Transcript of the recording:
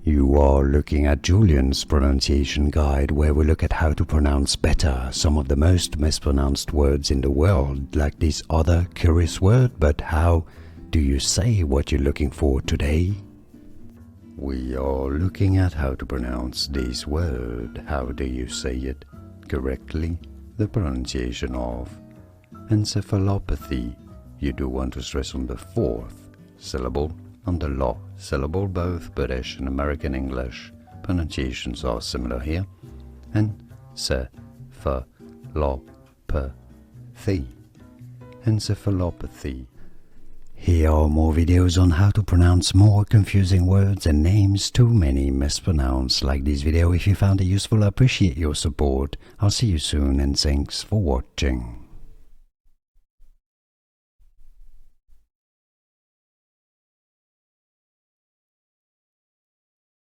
You are looking at Julian's pronunciation guide, where we look at how to pronounce better some of the most mispronounced words in the world, like this other curious word. But how do you say what you're looking for today? We are looking at how to pronounce this word. How do you say it correctly? The pronunciation of encephalopathy. You do want to stress on the fourth syllable, on the lo syllable. Both British and American English pronunciations are similar here. Encephalopathy. Encephalopathy. Here are more videos on how to pronounce more confusing words and names too many mispronounced. Like this video if you found it useful. I appreciate your support. I'll see you soon and thanks for watching.